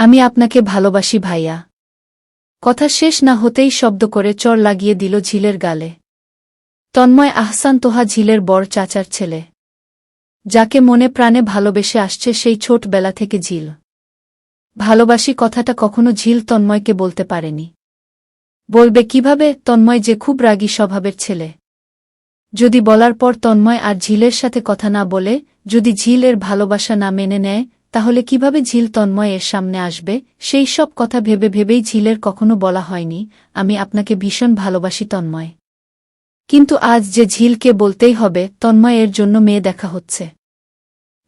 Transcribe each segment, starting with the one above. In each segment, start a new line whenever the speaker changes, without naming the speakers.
আমি আপনাকে ভালোবাসি ভাইয়া। কথা শেষ না হতেই শব্দ করে চড় লাগিয়ে দিল ঝিলের গালে। তন্ময় আহসান তোহা ঝিলের বড় চাচার ছেলে, যাকে মনে প্রাণে ভালোবেসে আসছে সেই ছোটবেলা থেকে ঝিল। ভালোবাসি কথাটা কখনো ঝিল তন্ময়কে বলতে পারেনি। বলবে কিভাবে? তন্ময় যে খুব রাগী স্বভাবের ছেলে। যদি বলার পর তন্ময় আর ঝিলের সাথে কথা না বলে, যদি ঝিল এর ভালোবাসা না মেনে নেয়, তাহলে কিভাবে ঝিল তন্ময় এর সামনে আসবে? সেই সব কথা ভেবে ভেবেই ঝিলের কখনো বলা হয়নি, আমি আপনাকে ভীষণ ভালোবাসি তন্ময়। কিন্তু আজ যে ঝিলকে বলতেই হবে, তন্ময় এর জন্য মেয়ে দেখা হচ্ছে।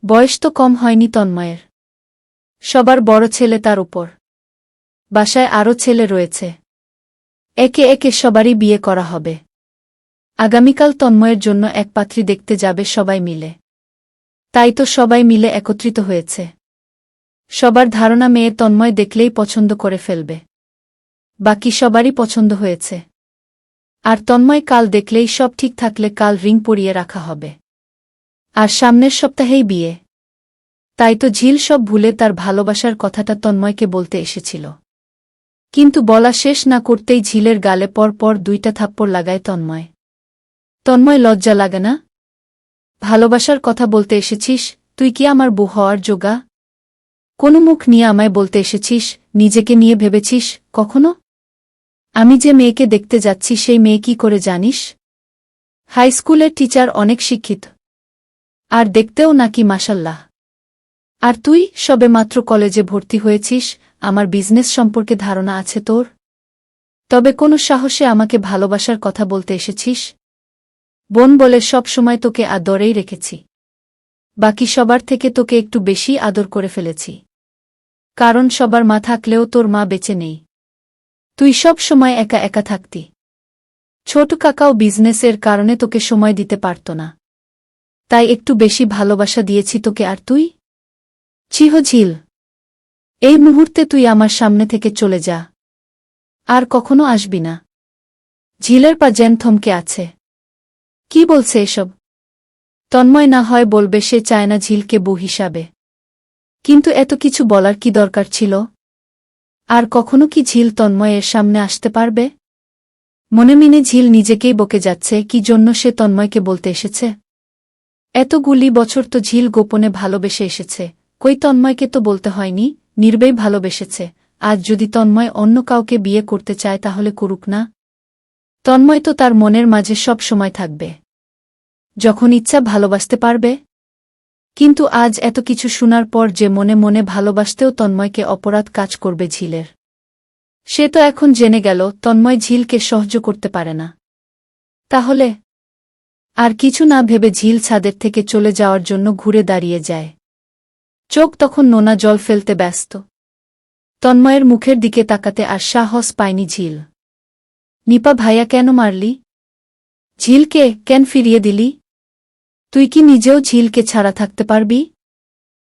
বয়স তো কম হয়নি তন্ময়ের। সবার বড় ছেলে তার উপর। বাসায় আরও ছেলে রয়েছে। একে একে সবারই বিয়ে করা হবে। আগামীকাল তন্ময়ের জন্য এক পাত্রী দেখতে যাবে সবাই মিলে। তাই তো সবাই মিলে একত্রিত হয়েছে। সবার ধারণা মেয়ে তন্ময় দেখলেই পছন্দ করে ফেলবে। বাকি সবারই পছন্দ হয়েছে। আর তন্ময় কাল দেখলেই সব ঠিক থাকলে কাল রিং পরিয়ে রাখা হবে। আর সামনের সপ্তাহেই বিয়ে। তাই তো ঝিল সব ভুলে তার ভালোবাসার কথাটা তন্ময়কে বলতে এসেছিল। কিন্তু বলা শেষ না করতেই ঝিলের গালে পর পর 2টা থাপ্পড় লাগায় তন্ময়। তন্ময় লজ্জা লাগে না? ভালোবাসার কথা বলতে এসেছিস, তুই কি আমার বউ হওয়ার যোগ্য? কোনো মুখ নিয়ে আমায় বলতে এসেছিস, নিজেকে নিয়ে ভেবেছিস কখনো? আমি যে মেয়েকে দেখতে যাচ্ছি সেই মেয়ে কি করে জানিস? হাই স্কুলের টিচার, অনেক শিক্ষিত। আর দেখতেও নাকি মাশাল্লাহ। আর তুই সবেমাত্র কলেজে ভর্তি হয়েছিস, আমার বিজনেস সম্পর্কে ধারণা আছে তোর? তবে কোনো সাহসে আমাকে ভালোবাসার কথা বলতে এসেছিস? বোন বলে সব সময় তোকে আদরেই রেখেছি। বাকি সবার থেকে তোকে একটু বেশি আদর করে ফেলেছি। কারণ সবার মা থাকলেও তোর মা বেঁচে নেই। তুই সব সময় একা একা থাকতি। ছোট কাকাও বিজনেসের কারণে তোকে সময় দিতে পারত না। তাই একটু বেশি ভালোবাসা দিয়েছি তোকে। আর তুই? চিহ ঝিল, এই মুহূর্তে তুই আমার সামনে থেকে চলে যা। আর কখনো আসবি না। ঝিলের পা যেন থমকে আছে। কি বলছে এসব? তন্ময় না হয় বলবে সে চায় না ঝিলকে বউ হিসাবে। কিন্তু এত কিছু বলার কি দরকার ছিল? আর কখনো কি ঝিল তন্ময়ের সামনে আসতে পারবে? মনে মনে ঝিল নিজেকেই বকে যাচ্ছে কি জন্য সে তন্ময়কে বলতে এসেছে। এতগুলি বছর তো ঝিল গোপনে ভালোবেসে এসেছে, কই তন্ময়কে তো বলতে হয়নি, নির্বেই ভালোবেসেছে। আজ যদি তন্ময় অন্য কাউকে বিয়ে করতে চায় তাহলে করুক না। তন্ময় তো তার মনের মাঝে সব সময় থাকবে, যখন ইচ্ছা ভালোবাসতে পারবে। কিন্তু আজ এত কিছু শোনার পর যে মনে মনে ভালোবাসতেও তন্ময়কে অপরাধ কাজ করবে ঝিলের, সে তো এখন জেনে গেল তন্ময় ঝিলকে সহ্য করতে পারে না। তাহলে আর কিছু না ভেবে ঝিল ছাদের থেকে চলে যাওয়ার জন্য ঘুরে দাঁড়িয়ে যায়। চোখ তখন নোনা জল ফেলতে ব্যস্ত। তন্ময়ের মুখের দিকে তাকাতে আর সাহস পায়নি ঝিল। নিপা ভাইয়া, কেন মারলি? ঝিলকে কেন ফিরিয়ে দিলি? তুই কি নিজেও ঝিলকে ছাড়া থাকতে পারবি?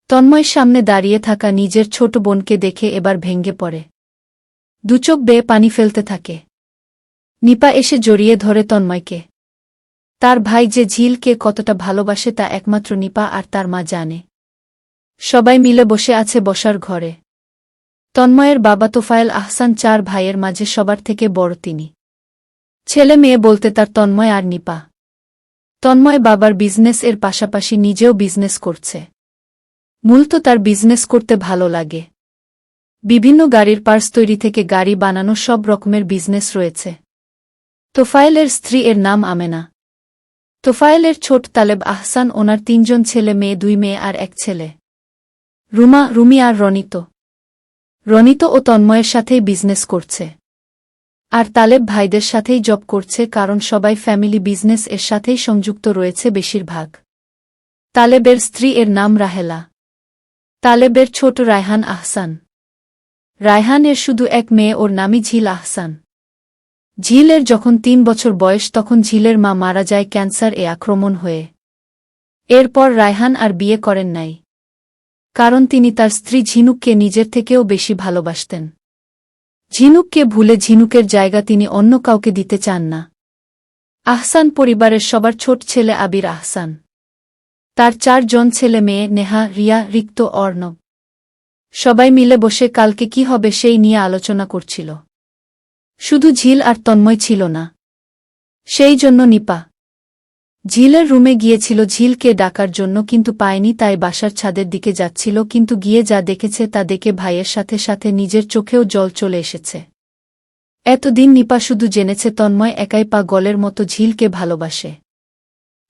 তন্ময়ের সামনে দাঁড়িয়ে থাকা নিজের ছোট বোনকে দেখে এবার ভেঙে পড়ে। দুচোখ বেয়ে পানি ফেলতে থাকে। নিপা এসে জড়িয়ে ধরে তন্ময়কে। তার ভাই যে ঝিলকে কতটা ভালোবাসে তা একমাত্র নিপা আর তার মা জানে। সবাই মিলে বসে আছে বসার ঘরে। তন্ময়ের বাবা তোফায়েল আহসান 4 ভাইয়ের মাঝে সবার থেকে বড় তিনি। ছেলে মেয়ে বলতে তার তন্ময় আর নিপা। তন্ময় বাবার বিজনেস এর পাশাপাশি নিজেও বিজনেস করছে। মূলত তার বিজনেস করতে ভালো লাগে। বিভিন্ন গাড়ির পার্টস তৈরি থেকে গাড়ি বানানো সব রকমের বিজনেস রয়েছে। তোফায়েলের স্ত্রী এর নাম আমেনা। তোফায়েলের ছোট তালেব আহসান, ওনার 3 জন ছেলে মেয়ে, 2 মেয়ে আর 1 ছেলে। রুমা, রুমি আর রনিত। রনিত ও তন্ময়ের সাথেই বিজনেস করছে। আর তালেব ভাইদের সাথেই জব করছে, কারণ সবাই ফ্যামিলি বিজনেস এর সাথেই সংযুক্ত রয়েছে বেশিরভাগ। তালেবের স্ত্রী এর নাম রাহেলা। তালেবের ছোট রায়হান আহসান। রায়হান এর শুধু 1 মেয়ে, ওর নামই ঝিল আহসান। ঝিলের যখন 3 বছর বয়স তখন ঝিলের মা মারা যায় ক্যান্সার এ আক্রমণ হয়ে। এরপর রায়হান আর বিয়ে করেন নাই, কারণ তিনি তার স্ত্রী ঝিনুককে নিজের থেকেও বেশি ভালোবাসতেন। ঝিনুককে ভুলে ঝিনুকের জায়গা তিনি অন্য কাউকে দিতে চান না। আহসান পরিবারের সবার ছোট ছেলে আবির আহসান। তার 4 জন ছেলে মেয়ে, নেহা, রিয়া, রিক্ত, অর্ণব। সবাই মিলে বসে কালকে কি হবে সেই নিয়ে আলোচনা করছিল। শুধু ঝিল আর তন্ময় ছিল না। সেই জন্য নিপা ঝিলের রুমে গিয়েছিল ঝিলকে ডাকার জন্য, কিন্তু পায়নি, তাই বাসার ছাদের দিকে যাচ্ছিল, কিন্তু গিয়ে যা দেখেছে তা দেখে ভাইয়ের সাথে সাথে নিজের চোখেও জল চলে এসেছে। এতদিন নিপা শুধু জেনেছে তন্ময় একাই পাগলের মতো ঝিলকে ভালোবাসে,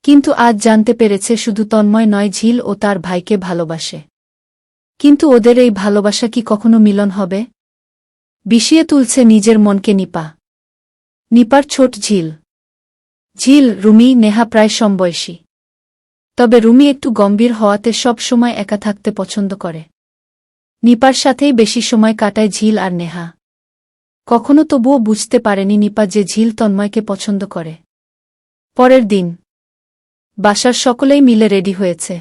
কিন্তু আজ জানতে পেরেছে শুধু তন্ময় নয়, ঝিল ও তার ভাইকে ভালোবাসে। কিন্তু ওদের এই ভালোবাসা কি কখনো মিলন হবে? বিষিয়ে তুলছে নিজের মনকে নিপা। নিপার ছোট ঝিল, রুমি, নেহা প্রায় সমবয়সী। তবে রুমি একটু গম্ভীর হওয়াতে সব সময় একা থাকতে পছন্দ করে। নিপার সাথেই বেশি সময় কাটায় ঝিল আর নেহা। কখনো তবুও বুঝতে পারেনি নিপা যে ঝিল তন্ময়কে পছন্দ করে। পরের দিন বাসার সকলেই মিলে রেডি হয়েছে।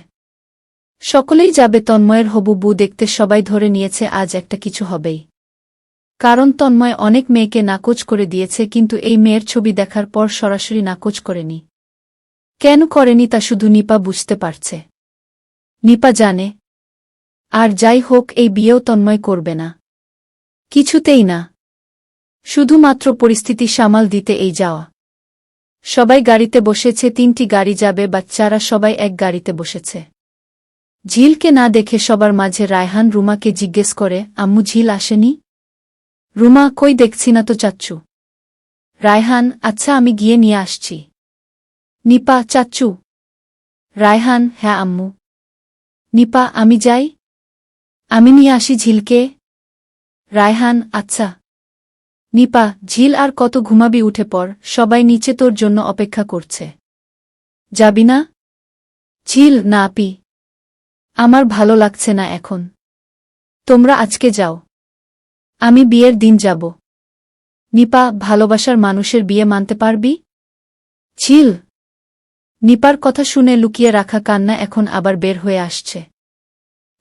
সকলেই যাবে তন্ময়ের হবু বউ দেখতে। সবাই ধরে নিয়েছে আজ একটা কিছু হবেই, কারণ তন্ময় অনেক মেয়েকে নাকচ করে দিয়েছে, কিন্তু এই মেয়ের ছবি দেখার পর সরাসরি নাকচ করেনি। কেন করেনি তা শুধু নিপা বুঝতে পারছে। নিপা জানে, আর যাই হোক এই বিয়েও তন্ময় করবে না, কিছুতেই না। শুধুমাত্র পরিস্থিতি সামাল দিতে এই যাওয়া। সবাই গাড়িতে বসেছে, 3টি গাড়ি যাবে, বাচ্চারা সবাই এক গাড়িতে বসেছে। ঝিলকে না দেখে সবার মাঝে রায়হান রুমাকে জিজ্ঞেস করে, আম্মু ঝিল আসেনি? রুমা, কই, দেখছি না তো চাচ্চু। রায়হান, আচ্ছা আমি গিয়ে নিয়ে আসছি। নিপা, চাচ্চু। রায়হান, হ্যাঁ আম্মু। নিপা, আমি যাই? আমি নিয়ে আসি ঝিলকে। রায়হান, আচ্ছা। নিপা, ঝিল আর কত ঘুমাবি, উঠে পড়, সবাই নিচে তোর জন্য অপেক্ষা করছে। যাবি না? ঝিল, না আপি, আমার ভালো লাগছে না এখন। তোমরা আজকে যাও, আমি বিয়ের দিন যাব। নিপা, ভালোবাসার মানুষের বিয়ে মানতে পারবি? ঝিল। নিপার কথা শুনে লুকিয়ে রাখা কান্না এখন আবার বের হয়ে আসছে।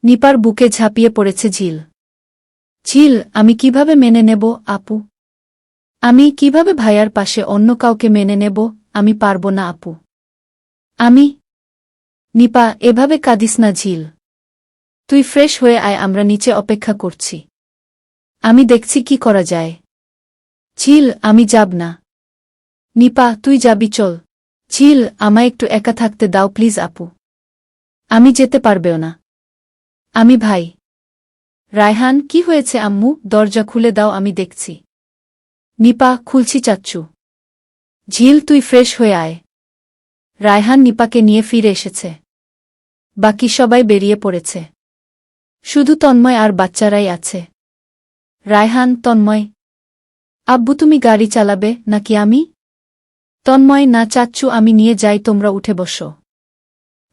নিপার বুকে ঝাঁপিয়ে পড়েছে ঝিল। ঝিল, আমি কিভাবে মেনে নেব আপু? আমি কিভাবে ভাইয়ার পাশে অন্য কাউকে মেনে নেব? আমি পারব না আপু। আমি। নিপা, এভাবে কাঁদিস না ঝিল। তুই ফ্রেশ হয়ে আয়, আমরা নিচে অপেক্ষা করছি। আমি দেখছি কি করা যায়। ঝিল, আমি যাব না। নিপা, তুই যাবি, চল। ঝিল, আমায় একটু একা থাকতে দাও প্লিজ আপু। আমি যেতে পারবেও না। আমি ভাই। রায়হান, কি হয়েছে আম্মু? দরজা খুলে দাও, আমি দেখছি। নিপা, খুলছি চাচ্চু। ঝিল, তুই ফ্রেশ হয়ে আয়। রায়হান নিপাকে নিয়ে ফিরে এসেছে। বাকি সবাই বেরিয়ে পড়েছে। শুধু তন্ময় আর বাচ্চারাই আছে। রায়হান, তন্ময়। আব্বু তুমি গাড়ি চালাবে নাকি আমি? তন্ময়, না চাচ্চু, আমি নিয়ে যাই, তোমরা উঠে বসো।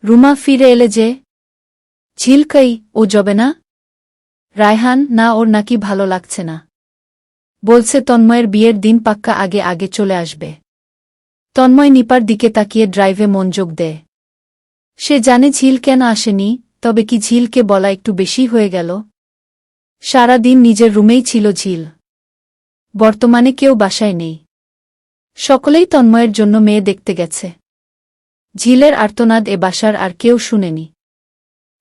রুমা ফিরে এলে যে? ঝিল কই, ও যাবে না? রায়হান, না, ওর নাকি ভালো লাগছে না। বলছে তন্ময়ের বিয়ের দিন পাক্কা আগে আগে চলে আসবে। তন্ময় নিপার দিকে তাকিয়ে ড্রাইভে মনোযোগ দেয়। সে জানে ঝিল কেন আসেনি, তবে কি ঝিলকে বলা একটু বেশি হয়ে গেল? সারা দিন নিজের রুমেই ছিল ঝিল। বর্তমানে কেউ বাসায় নেই। সকলেই তন্ময়ের জন্য মেয়ে দেখতে গেছে। ঝিলের আর্তনাদ এ বাসার আর কেউ শুনেনি।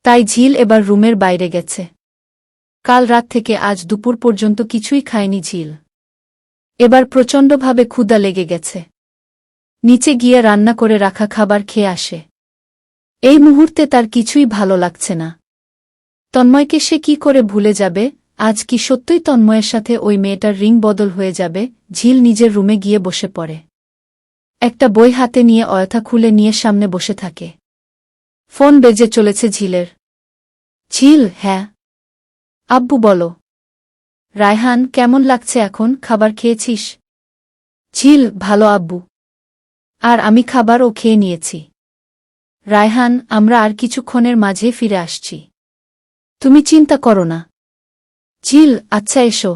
তাই ঝিল এবার রুমের বাইরে গেছে। কাল রাত থেকে আজ দুপুর পর্যন্ত কিছুই খায়নি ঝিল। এবার প্রচণ্ডভাবে ক্ষুধা লেগে গেছে। নিচে গিয়ে রান্না করে রাখা খাবার খেয়ে আসে। এই মুহূর্তে তার কিছুই ভালো লাগছে না। তন্ময়কে সে কি করে ভুলে যাবে? আজ কি সত্যই তন্ময়ের সাথে ওই মেয়েটার রিং বদল হয়ে যাবে? ঝিল নিজের রুমে গিয়ে বসে পড়ে। একটা বই হাতে নিয়ে অয়থা খুলে নিয়ে সামনে বসে থাকে। ফোন বেজে চলেছে ঝিলের। ঝিল, হ্যাঁ আব্বু, বলো। রায়হান, কেমন লাগছে এখন, খাবার খেয়েছিস? ঝিল, ভালো আব্বু। আর আমি খাবারও খেয়ে নিয়েছি। রায়হান, আমরা আর কিছুক্ষণের মাঝে ফিরে আসছি, তুমি চিন্তা করো না। ঝিল, আচ্ছা এসো।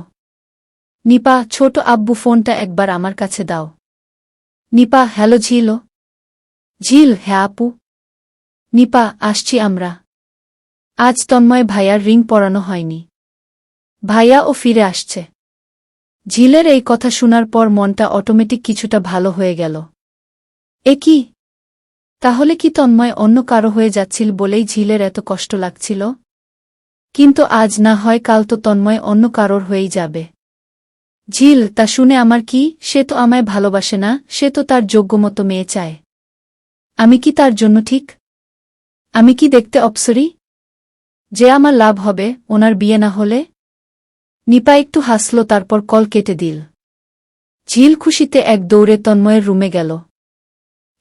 নিপা, ছোট আব্বু ফোনটা একবার আমার কাছে দাও। নিপা, হ্যালো ঝিল। ঝিল, হ্যাঁ আপু। নিপা, আসছি আমরা। আজ তন্ময় ভাইয়ার রিং পরানো হয়নি। ভাইয়াও ফিরে আসছে। ঝিলের এই কথা শোনার পর মনটা অটোমেটিক কিছুটা ভালো হয়ে গেল। এ কি? তাহলে কি তন্ময় অন্য কারো হয়ে যাচ্ছিল বলেই ঝিলের এত কষ্ট লাগছিল? কিন্তু আজ না হয় কাল তো তন্ময় অন্য কারোর হয়েই যাবে। ঝিল, তা শুনে আমার কি? সে তো আমায় ভালোবাসে না, সে তো তার যোগ্যমতো মেয়ে চায়। আমি কি তার জন্য ঠিক? আমি কি দেখতে অপ্সরী? যে আমার লাভ হবে ওনার বিয়ে না হলে? নিপা একটু হাসল, তারপর কল কেটে দিল। ঝিল খুশিতে এক দৌড়ে তন্ময়ের রুমে গেল।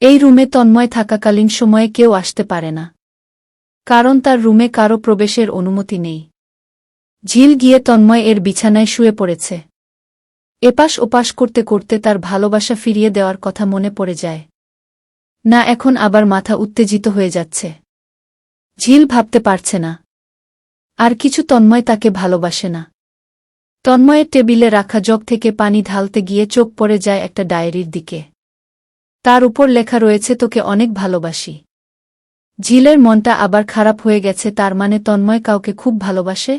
এই রুমে তন্ময় থাকাকালীন সময়ে কেউ আসতে পারে না, কারণ তার রুমে কারো প্রবেশের অনুমতি নেই। ঝিল গিয়ে তন্ময় এর বিছানায় শুয়ে পড়েছে। এপাশ ওপাশ করতে করতে তার ভালোবাসা ফিরিয়ে দেওয়ার কথা মনে পড়ে যায়। না, এখন আবার মাথা উত্তেজিত হয়ে যাচ্ছে। ঝিল ভাবতে পারছে না আর কিছু, তন্ময় তাকে ভালোবাসে না। তন্ময়ের টেবিলে রাখা জগ থেকে পানি ঢালতে গিয়ে চোখ পড়ে যায় একটা ডায়েরির দিকে। তার উপর লেখা রয়েছে, তোকে অনেক ভালোবাসি। ঝিলের মনটা আবার খারাপ হয়ে গেছে। তার মানে তন্ময় কাউকে খুব ভালোবাসে?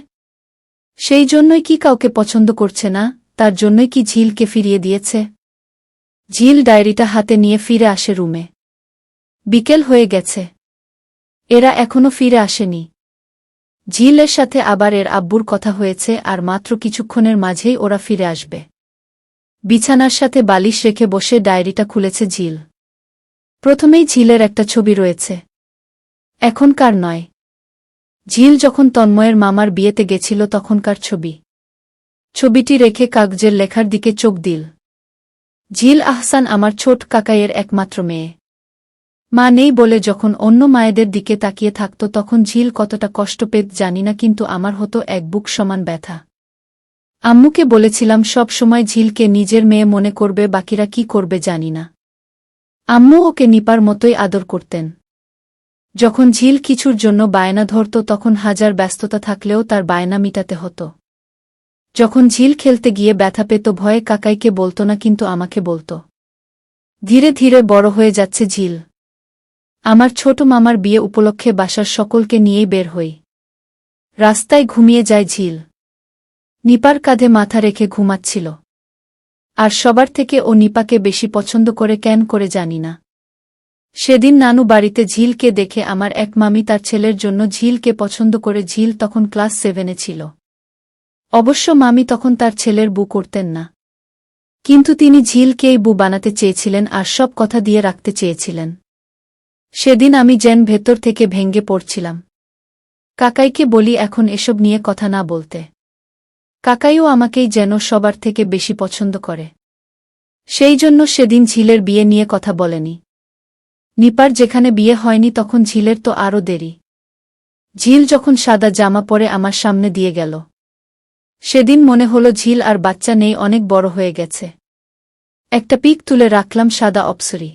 সেই জন্যই কি কাউকে পছন্দ করছে না? তার জন্যই কি ঝিলকে ফিরিয়ে দিয়েছে? ঝিল ডায়েরিটা হাতে নিয়ে ফিরে আসে রুমে। বিকেল হয়ে গেছে, এরা এখনো ফিরে আসেনি। ঝিলের সাথে আবার এর আব্বুর কথা হয়েছে, আর মাত্র কিছুক্ষণের মাঝেই ওরা ফিরে আসবে। বিছানার সাথে বালিশ রেখে বসে ডায়েরিটা খুলেছে ঝিল। প্রথমেই ঝিলের একটা ছবি রয়েছে, এখনকার নয়। ঝিল যখন তন্ময়ের মামার বিয়েতে গেছিল তখনকার ছবি। ছবিটি রেখে কাগজের লেখার দিকে চোখ দিল। ঝিল, আহসান আমার ছোট কাকাইয়ের একমাত্র মেয়ে। মা নেই বলে যখন অন্য মায়েদের দিকে তাকিয়ে থাকত তখন ঝিল কতটা কষ্ট পেত জানি না, কিন্তু আমার হতো এক বুক সমান ব্যথা। আম্মুকে বলেছিলাম সব সময় ঝিলকে নিজের মেয়ে মনে করবে, বাকিরা কি করবে জানি না। আম্মু ওকে নিপার মতোই আদর করতেন। যখন ঝিল কিছুর জন্য বায়না ধরত তখন হাজার ব্যস্ততা থাকলেও তার বায়না মিটাতে হতো। যখন ঝিল খেলতে গিয়ে ব্যথা পেত ভয়ে কাকাইকে বলত না, কিন্তু আমাকে বলত। ধীরে ধীরে বড় হয়ে যাচ্ছে ঝিল। আমার ছোট মামার বিয়ে উপলক্ষে বাসার সকলকে নিয়েই বের হই। রাস্তায় ঘুমিয়ে যায় ঝিল। নিপার কাঁধে মাথা রেখে ঘুমাচ্ছিল। আর সবার থেকে ও নিপাকে বেশি পছন্দ করে, কেন করে জানি না। সেদিন নানু বাড়িতে ঝিলকে দেখে আমার এক মামি তার ছেলের জন্য ঝিলকে পছন্দ করে। ঝিল তখন ক্লাস 7-এ ছিল। অবশ্য মামি তখন তার ছেলের বউ করতেন না, কিন্তু তিনি ঝিলকেই বউ বানাতে চেয়েছিলেন আর সব কথা দিয়ে রাখতে চেয়েছিলেন। সেদিন আমি যেন ভেতর থেকে ভেঙে পড়ছিলাম। কাকাইকে বলি এখন এসব নিয়ে কথা না বলতে। কাকাইও আমাকেই যেন সবার থেকে বেশি পছন্দ করে। সেই জন্য সেদিন ঝিলের বিয়ে নিয়ে কথা বলেনি। নিপার যেখানে বিয়ে হয়নি তখন ঝিলের তো আরও দেরি। ঝিল যখন সাদা জামা পরে আমার সামনে দিয়ে গেল, সেদিন মনে হলো ঝিল আর বাচ্চা নেই, অনেক বড় হয়ে গেছে। একটা পিক তুলে রাখলাম সাদা অপ্সরি।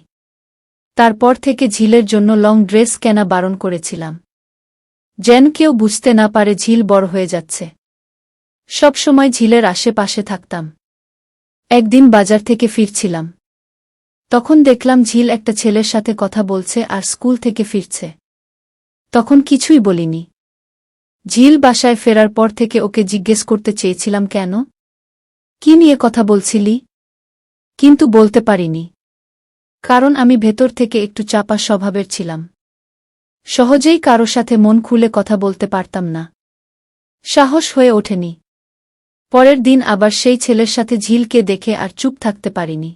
তারপর থেকে ঝিলের জন্য লং ড্রেস কেনা বারণ করেছিলাম, যেন কেউ বুঝতে না পারে ঝিল বড় হয়ে যাচ্ছে। সব সময় ঝিলের আশেপাশে থাকতাম। একদিন বাজার থেকে ফিরছিলাম, তখন দেখলাম ঝিল একটা ছেলের সাথে কথা বলছে আর স্কুল থেকে ফিরছে। তখন কিছুই বলিনি। ঝিল বাসায় ফেরার পর থেকে ওকে জিজ্ঞেস করতে চেয়েছিলাম, কেন, কি নিয়ে কথা বলছিলি, কিন্তু বলতে পারিনি, কারণ আমি ভেতর থেকে একটু চাপা স্বভাবের ছিলাম। সহজেই কারো সাথে মন খুলে কথা বলতে পারতাম না, সাহস হয়ে ওঠেনি। পরের দিন আবার সেই ছেলের সাথে ঝিলকে দেখে আর চুপ থাকতে পারিনি।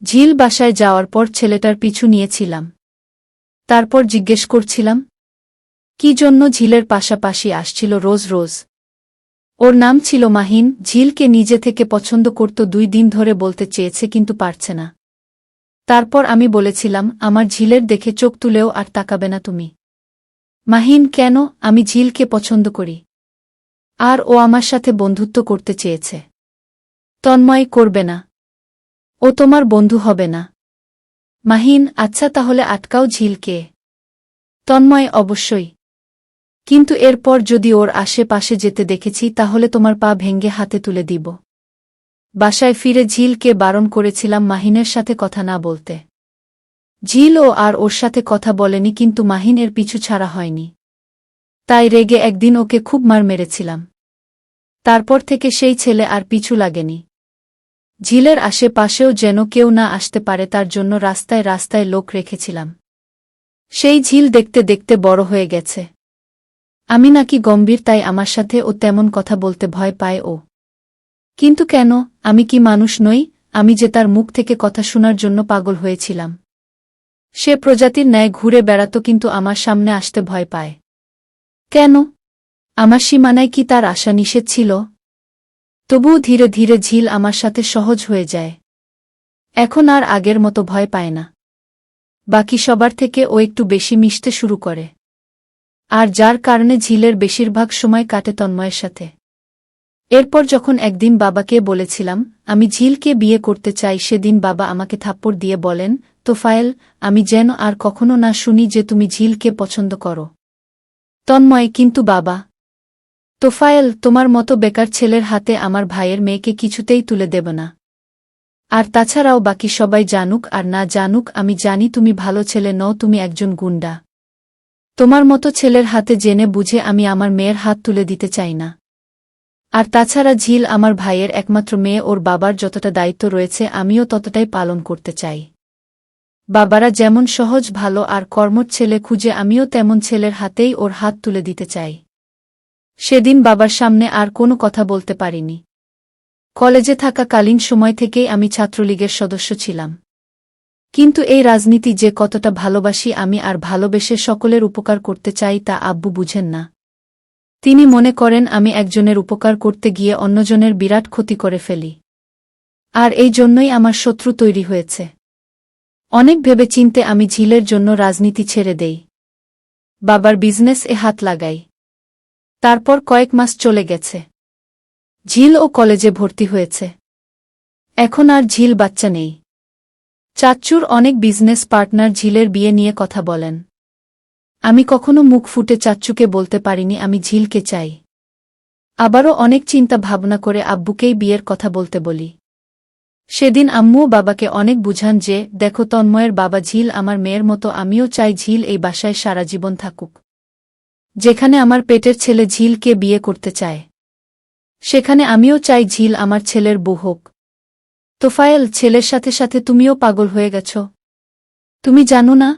ঝিল বাসায় যাওয়ার পর ছেলেটার পিছু নিয়েছিলাম। তারপর জিজ্ঞেস করছিলাম কি জন্য ঝিলের পাশাপাশি আসছিল রোজ রোজ। ওর নাম ছিল মাহিন। ঝিলকে নিজে থেকে পছন্দ করত, 2 দিন ধরে বলতে চেয়েছে কিন্তু পারছে না। তারপর আমি বলেছিলাম আমার ঝিলের দেখে চোখ তুলেও আর তাকাবে না তুমি। মাহিন, কেন? আমি ঝিলকে পছন্দ করি আর ও আমার সাথে বন্ধুত্ব করতে চেয়েছে। তন্ময় করবে না, ও তোমার বন্ধু হবে না। মাহিন, আচ্ছা তাহলে আটকাও ঝিলকে। তন্ময়, অবশ্যই, কিন্তু এরপর যদি ওর আশেপাশে যেতে দেখেছি তাহলে তোমার পা ভেঙ্গে হাতে তুলে দিব। বাসায় ফিরে ঝিলকে বারণ করেছিলাম মাহিনের সাথে কথা না বলতে। ঝিল ও আর ওর সাথে কথা বলেনি, কিন্তু মাহিন এর পিছু ছাড়া হয়নি। তাই রেগে একদিন ওকে খুব মার মেরেছিলাম। তারপর থেকে সেই ছেলে আর পিছু লাগেনি। ঝিলের আশেপাশেও যেন কেউ না আসতে পারে তার জন্য রাস্তায় রাস্তায় লোক রেখেছিলাম। সেই ঝিল দেখতে দেখতে বড় হয়ে গেছে। আমি নাকি গম্ভীর, তাই আমার সাথে ও তেমন কথা বলতে ভয় পায় ও। কিন্তু কেন? আমি কি মানুষ নই? আমি যে তার মুখ থেকে কথা শোনার জন্য পাগল হয়েছিলাম। সে প্রজাতির ন্যায় ঘুরে বেড়াত, কিন্তু আমার সামনে আসতে ভয় পায় কেন? আমার সীমানায় কি তার আশা নিষেধ ছিল? তবুও ধীরে ধীরে ঝিল আমার সাথে সহজ হয়ে যায়। এখন আর আগের মতো ভয় পায় না। বাকি সবার থেকে ও একটু বেশি মিশতে শুরু করে। আর যার কারণে ঝিলের বেশিরভাগ সময় কাটে তন্ময়ের সাথে। এরপর যখন একদিন বাবাকে বলেছিলাম আমি ঝিলকে বিয়ে করতে চাই, সেদিন বাবা আমাকে থাপ্পড় দিয়ে বলেন, তোফায়েল, আমি যেন আর কখনো না শুনি যে তুমি ঝিলকে পছন্দ করো। তন্ময়, কিন্তু বাবা। তোফায়েল, তোমার মতো বেকার ছেলের হাতে আমার ভাইয়ের মেয়েকে কিছুতেই তুলে দেব না। আর তাছাড়াও বাকি সবাই জানুক আর না জানুক, আমি জানি তুমি ভালো ছেলে নও, তুমি একজন গুন্ডা। তোমার মতো ছেলের হাতে জেনে বুঝে আমি আমার মেয়ের হাত তুলে দিতে চাই না। আর তাছাড়া ঝিল আমার ভাইয়ের একমাত্র মেয়ে, ওর বাবার যতটা দায়িত্ব রয়েছে আমিও ততটাই পালন করতে চাই। বাবারা যেমন সহজ, ভালো আর কর্মঠ ছেলে খুঁজে, আমিও তেমন ছেলের হাতেই ওর হাত তুলে দিতে চাই। সেদিন বাবার সামনে আর কোনো কথা বলতে পারিনি। কলেজে থাকাকালীন সময় থেকেই আমি ছাত্রলীগের সদস্য ছিলাম। কিন্তু এই রাজনীতি যে কতটা ভালোবাসি আমি আর ভালোবেসে সকলের উপকার করতে চাই তা আব্বু বুঝেন না। তিনি মনে করেন আমি একজনের উপকার করতে গিয়ে অন্যজনের বিরাট ক্ষতি করে ফেলি। আর এই জন্যই আমার শত্রু তৈরি হয়েছে। অনেক ভেবে চিন্তে আমি ঝিলের জন্য রাজনীতি ছেড়ে দেই। বাবার বিজনেস এ হাত লাগাই। তারপর কয়েক মাস চলে গেছে। ঝিল ও কলেজে ভর্তি হয়েছে। এখন আর ঝিল বাচ্চা নেই। চাচ্চুর অনেক বিজনেস পার্টনার ঝিলের বিয়ে নিয়ে কথা বলেন। আমি কখনো মুখ ফুটে চাচ্চুকে বলতে পারিনি আমি ঝিলকে চাই। আবারও অনেক চিন্তা ভাবনা করে আব্বুকেই বিয়ের কথা বলতে বলি। সেদিন আম্মুও বাবাকে অনেক বুঝান যে, দেখো তন্ময়ের বাবা, ঝিল আমার মেয়ের মতো, আমিও চাই ঝিল এই বাসায় সারা জীবন থাকুক। যেখানে আমার পেটের ছেলে ঝিলকে বিয়ে করতে চায়, সেখানে আমিও চাই ঝিল আমার ছেলের বউ হোক। তোফায়েল, ছেলের সাথে সাথে তুমিও পাগল হয়ে গেছ। তুমি জানো না?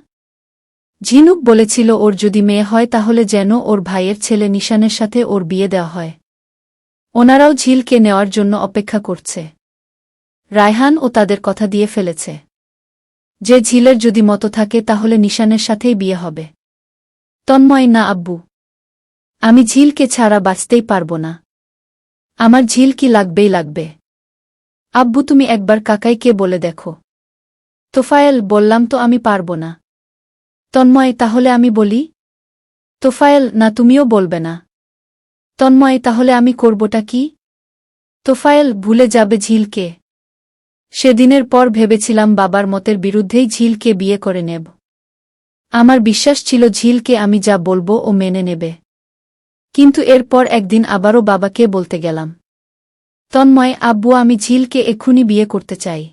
ঝিনুক বলেছিল ওর যদি মেয়ে হয় তাহলে যেন ওর ভাইয়ের ছেলে নিশানের সাথে ওর বিয়ে দেওয়া হয়। ওনারাও ঝিলকে নেওয়ার জন্য অপেক্ষা করছে। রায়হান ও তাদের কথা দিয়ে ফেলেছে যে ঝিলের যদি মতো থাকে তাহলে নিশানের সাথেই বিয়ে হবে। তন্ময়, না আব্বু, আমি ঝিলকে ছাড়া বাঁচতেই পারব না। আমার ঝিল কি লাগবেই লাগবে। আব্বু, তুমি একবার কাকাইকে বলে দেখো। তোফায়েল, বললাম তো আমি পারব না। তন্ময়, তাহলে আমি বলি? তোফায়েল, না, তুমিও বলবে না। তন্ময়, তাহলে আমি করবটা কি? তোফায়েল, ভুলে যাবে ঝিলকে। সেদিনের পর ভেবেছিলাম বাবার মতের বিরুদ্ধেই ঝিলকে বিয়ে করে নেব। আমার বিশ্বাস ছিল ঝিলকে আমি যা বলবো ও মেনে নেবে। কিন্তু এরপর একদিন আবারও বাবাকে বলতে গেলাম, তন্ময়, আব্বু, আমি ঝিলকে এক্ষুনি বিয়ে করতে চাই।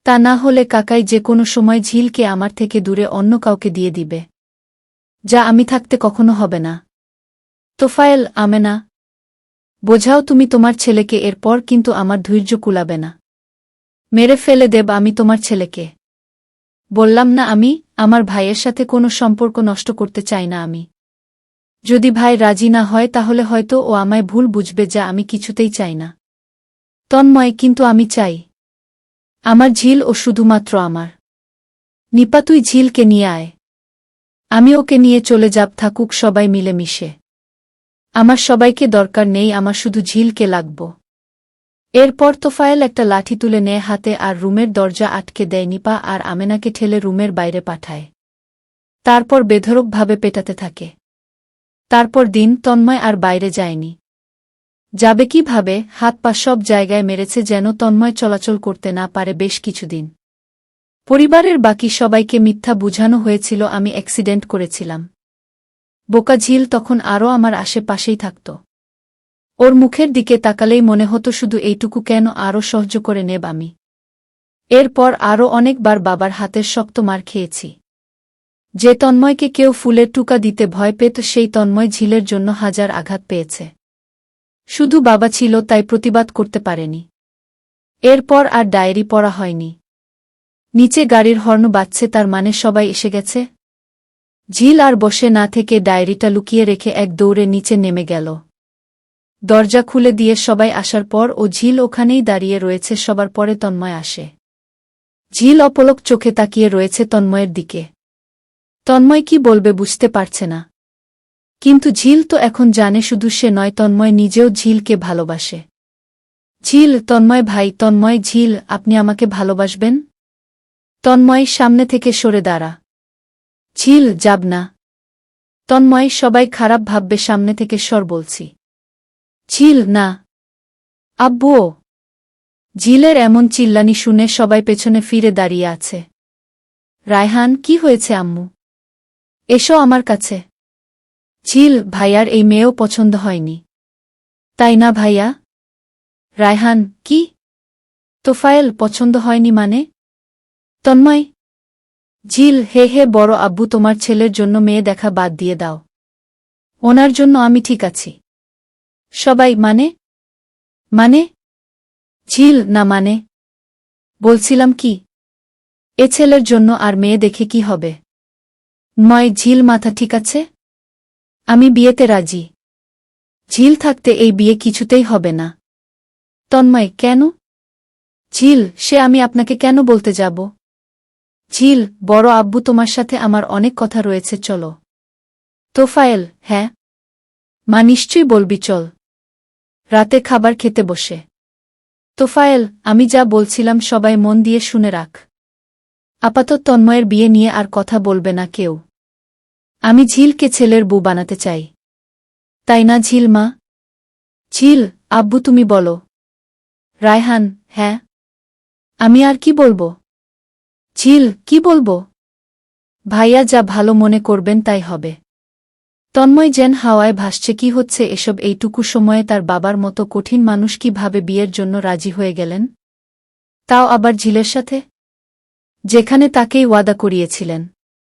তা না হলে কাকাই যে কোনো সময় ঝিলকে আমার থেকে দূরে অন্য কাউকে দিয়ে দিবে, যা আমি থাকতে কখনো হবে না। তোফায়েল, আমেনা, বোঝাও তুমি তোমার ছেলেকে, এরপর কিন্তু আমার ধৈর্য কুলাবে না। মেরে ফেলে দেব আমি তোমার ছেলেকে। বললাম না আমি আমার ভাইয়ের সাথে কোনো সম্পর্ক নষ্ট করতে চাই না আমি। যদি ভাই রাজি না হয় তাহলে হয়তো ও আমায় ভুল বুঝবে, যা আমি কিছুতেই চাই না। তন্ময়, কিন্তু আমি চাই। আমার ঝিল ও শুধুমাত্র আমার। নিপা, তুই ঝিলকে নিয়ে আয়। আমি ওকে নিয়ে চলে যাব, থাকুক সবাই মিলে মিশে। আমার সবাইকে দরকার নেই, আমার শুধু ঝিলকে লাগব। এরপর তোফায়েল একটা লাঠি তুলে নেয় হাতে আর রুমের দরজা আটকে দেয়। নিপা আর আমেনাকে ঠেলে রুমের বাইরে পাঠায়। তারপর বেধড়কভাবে পেটাতে থাকে। তারপর দিন তন্ময় আর বাইরে যায়নি। যাবে কিভাবে? হাত পা সব জায়গায় মেরেছে যেন তন্ময় চলাচল করতে না পারে বেশ কিছুদিন। পরিবারের বাকি সবাইকে মিথ্যা বুঝানো হয়েছিল আমি অ্যাক্সিডেন্ট করেছিলাম। বোকা ঝিল তখন আরও আমার আশেপাশেই থাকত। ওর মুখের দিকে তাকালেই মনে হতো শুধু এইটুকু কেন আরও সহ্য করে নেব আমি। এরপর আরও অনেকবার বাবার হাতের শক্ত মার খেয়েছি। যে তন্ময়কে কেউ ফুলের টুকা দিতে ভয় পেত সেই তন্ময় ঝিলের জন্য হাজার আঘাত পেয়েছে। শুধু বাবা ছিল তাই প্রতিবাদ করতে পারেনি। এরপর আর ডায়েরি পড়া হয়নি। নিচে গাড়ির হর্ন বাজছে, তার মানে সবাই এসে গেছে। ঝিল আর বসে না থেকে ডায়েরিটা লুকিয়ে রেখে এক দৌড়ে নিচে নেমে গেল। দরজা খুলে দিয়ে সবাই আসার পর ও ঝিল ওখানেই দাঁড়িয়ে রয়েছে। সবার পরে তন্ময় আসে। ঝিল অপলক চোখে তাকিয়ে রয়েছে তন্ময়ের দিকে। তন্ময় কি বলবে বুঝতে পারছে না। কিন্তু ঝিল তো এখন জানে শুধু সে নয়, তন্ময় নিজেও ঝিলকে ভালোবাসে। ঝিল, তন্ময় ভাই, তন্ময়, ঝিল, আপনি আমাকে ভালোবাসবেন? তন্ময় সামনে থেকে সরে দাঁড়া। ঝিল, যাব না। তন্ময়, সবাই খারাপ ভাববে, সামনে থেকে সর বলছি। ঝিল, না। আব্বুও। ঝিলের এমন চিল্লানি শুনে সবাই পেছনে ফিরে দাঁড়িয়ে আছে। রায়হান, কি হয়েছে আম্মু? এসো আমার কাছে। ঝিল, ভাইয়ার এই মেয়েও পছন্দ হয়নি। তাই না ভাইয়া? রায়হান, কি? তোফায়েল পছন্দ হয়নি মানে? তন্ময়। ঝিল, হে হে বড় আব্বু, তোমার ছেলের জন্য মেয়ে দেখা বাদ দিয়ে দাও। ওনার জন্য আমি ঠিক আছি। সবাই, মানে? মানে? ঝিল, না মানে? বলছিলাম কি, এ ছেলের জন্য আর মেয়ে দেখে কি হবে? নয়। ঝিল, মাথা ঠিক আছে? আমি বিয়েতে রাজি। ঝিল থাকতে এই বিয়ে কিছুতেই হবে না। তন্ময়, কেন? ঝিল, সে আমি আপনাকে কেন বলতে যাব? ঝিল, বড় আব্বু, তোমার সাথে আমার অনেক কথা রয়েছে, চলো। তোফায়েল, হ্যাঁ মা, নিশ্চয়ই বলবি, চল। রাতে খাবার খেতে বসে। তোফায়েল, আমি যা বলছিলাম সবাই মন দিয়ে শুনে রাখ। আপাতত তন্ময়ের বিয়ে নিয়ে আর কথা বলবে না কেউ। আমি ঝিলকে ছেলের বউ বানাতে চাই। তাই না ঝিল মা? ঝিল, আব্বু তুমি বলো। রায়হান, হ্যাঁ। আমি আর কি বলবো? ঝিল, কি বলবো? ভাইয়া যা ভালো মনে করবেন তাই হবে। তন্ময় যেন হাওয়ায় ভাসছে, কি হচ্ছে এসব? এইটুকু সময়ে তার বাবার মতো কঠিন মানুষ কিভাবে বিয়ের জন্য রাজি হয়ে গেলেন? তাও আবার ঝিলের সাথে, যেখানে তাকেই ওয়াদা করিয়েছিলেন।